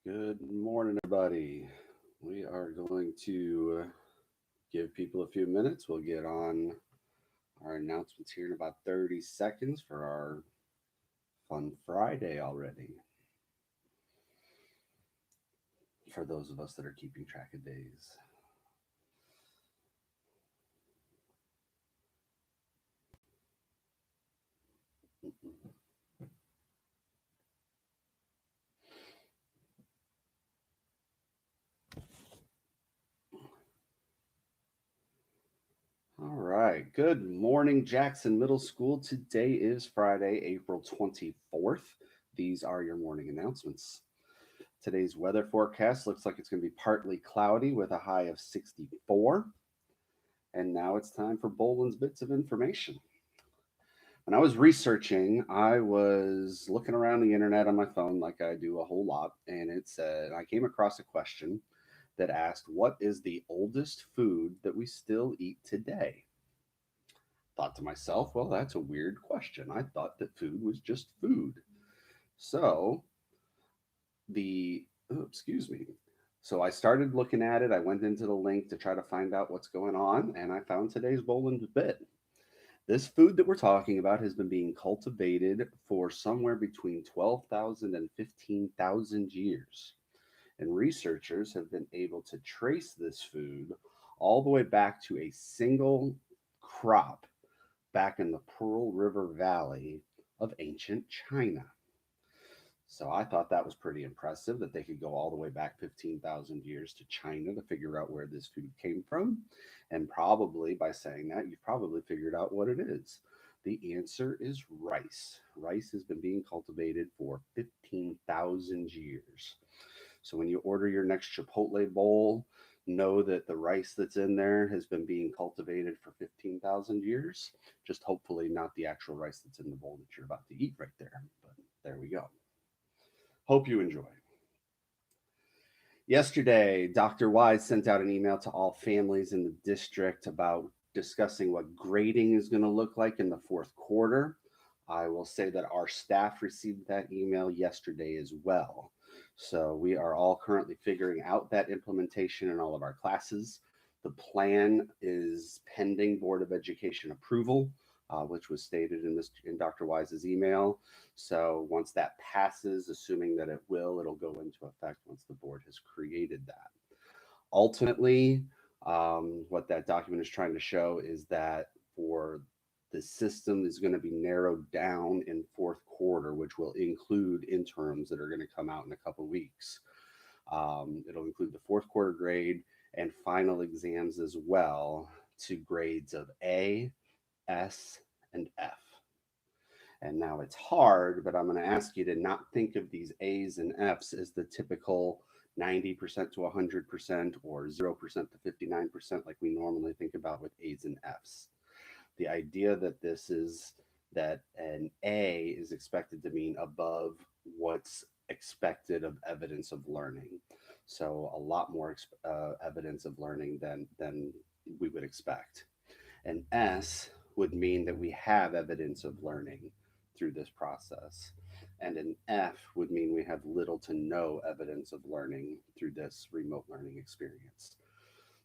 Good morning, everybody. We are going to give people a few minutes. We'll get on our announcements here in about 30 seconds for our fun Friday already. For those of us that are keeping track of days. All right. Good morning, Jackson Middle School. Today is Friday, April 24th. These are your morning announcements. Today's weather forecast looks like it's going to be partly cloudy with a high of 64. And now it's time for Boland's Bits of Information. When I was researching, I was looking around the internet on my phone like I do a whole lot, and it said I came across a question that asked, "What is the oldest food that we still eat today?" Thought to myself, well, that's a weird question. I thought that food was just food. So excuse me. So I started looking at it. I went into the link to try to find out what's going on, and I found today's Boland's Bit. This food that we're talking about has been being cultivated for somewhere between 12,000 and 15,000 years. And researchers have been able to trace this food all the way back to a single crop back in the Pearl River Valley of ancient China. So I thought that was pretty impressive that they could go all the way back 15,000 years to China to figure out where this food came from. And probably by saying that, you've probably figured out what it is. The answer is rice. Rice has been being cultivated for 15,000 years. So when you order your next Chipotle bowl, know that the rice that's in there has been being cultivated for 15,000 years. Just hopefully not the actual rice that's in the bowl that you're about to eat right there. But there we go. Hope you enjoy. Yesterday, Dr. Wise sent out an email to all families in the district about discussing what grading is going to look like in the fourth quarter. I will say that our staff received that email yesterday as well. So we are all currently figuring out that implementation in all of our classes. The plan is pending Board of Education approval, which was stated in Dr. Wise's email. So once that passes, assuming that it will, it'll go into effect once the board has created that. Ultimately, what that document is trying to show is that for the system is going to be narrowed down in fourth quarter, which will include interims that are going to come out in a couple weeks. It'll include the fourth quarter grade and final exams as well to grades of A, S, and F. And now it's hard, but I'm going to ask you to not think of these A's and F's as the typical 90% to 100% or 0% to 59% like we normally think about with A's and F's. The idea that this is that an A is expected to mean above what's expected of evidence of learning. So a lot more evidence of learning than we would expect. An S would mean that we have evidence of learning through this process. And an F would mean we have little to no evidence of learning through this remote learning experience.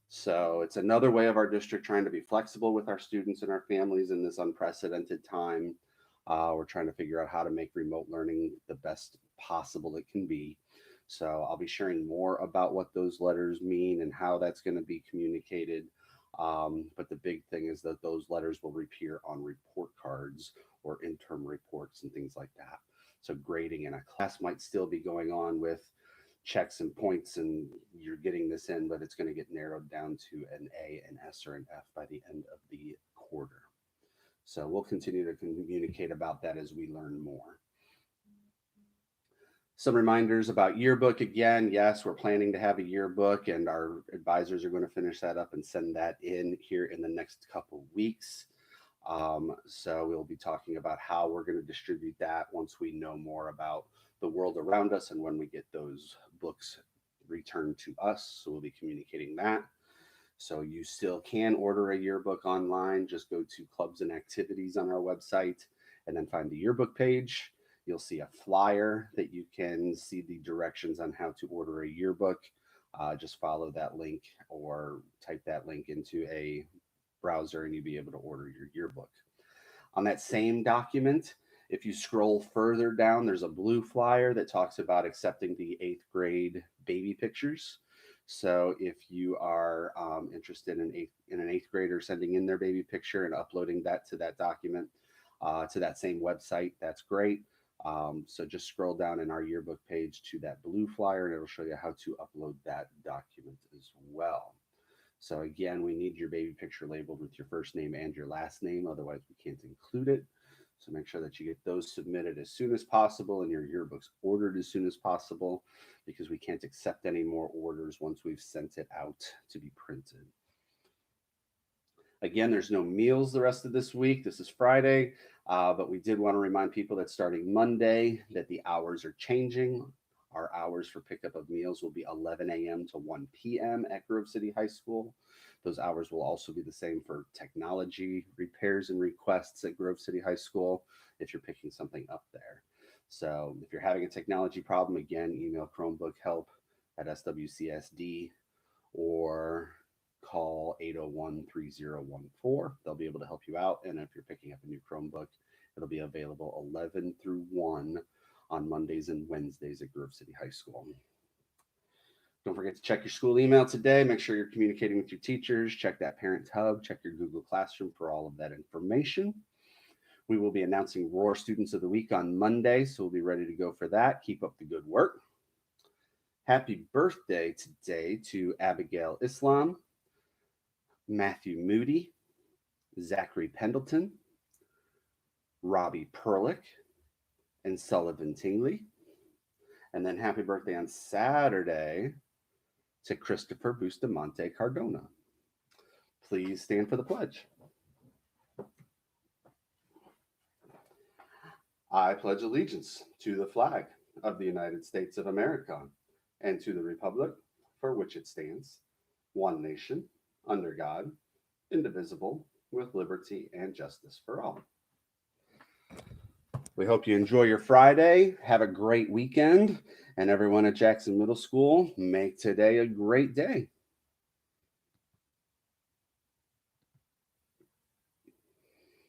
So it's another way of our district trying to be flexible with our students and our families in this unprecedented time. We're trying to figure out how to make remote learning the best possible it can be. So I'll be sharing more about what those letters mean and how that's going to be communicated. But the big thing is that those letters will appear on report cards or interim reports and things like that. So grading in a class might still be going on with checks and points, and you're getting this in, but it's going to get narrowed down to an A, an S, or an F by the end of the quarter. So we'll continue to communicate about that as we learn more. Some reminders about yearbook again. Yes, we're planning to have a yearbook, and our advisors are going to finish that up and send that in here in the next couple weeks. So we'll be talking about how we're going to distribute that once we know more about the world around us and when we get those books returned to us. So we'll be communicating that. So you still can order a yearbook online. Just go to clubs and activities on our website and then find the yearbook page. You'll see a flyer that you can see the directions on how to order a yearbook. Just follow that link or type that link into a browser and you'll be able to order your yearbook. On that same document, if you scroll further down, there's a blue flyer that talks about accepting the 8th grade baby pictures. So if you are interested in an eighth grader sending in their baby picture and uploading that to that document, to that same website, that's great. So just scroll down in our yearbook page to that blue flyer and it'll show you how to upload that document as well. So again, we need your baby picture labeled with your first name and your last name, otherwise we can't include it. So make sure that you get those submitted as soon as possible and your yearbooks ordered as soon as possible, because we can't accept any more orders once we've sent it out to be printed. Again, there's no meals the rest of this week. This is Friday, but we did want to remind people that starting Monday that the hours are changing. Our hours for pickup of meals will be 11 a.m. to 1 p.m. at Grove City High School. Those hours will also be the same for technology repairs and requests at Grove City High School if you're picking something up there. So if you're having a technology problem, again, email Chromebook help at SWCSD or call 801-3014. They'll be able to help you out. And if you're picking up a new Chromebook, it'll be available 11 through 1 on Mondays and Wednesdays at Grove City High School. Don't forget to check your school email today. Make sure you're communicating with your teachers. Check that Parent Hub. Check your Google Classroom for all of that information. We will be announcing Roar Students of the Week on Monday, so we'll be ready to go for that. Keep up the good work. Happy birthday today to Abigail Islam, Matthew Moody, Zachary Pendleton, Robbie Perlick, and Sullivan Tingley. And then happy birthday on Saturday to Christopher Bustamante Cardona. Please stand for the pledge. I pledge allegiance to the flag of the United States of America and to the republic for which it stands, one nation, under God, indivisible, with liberty and justice for all. We hope you enjoy your Friday. Have a great weekend. And everyone at Jackson Middle School, make today a great day.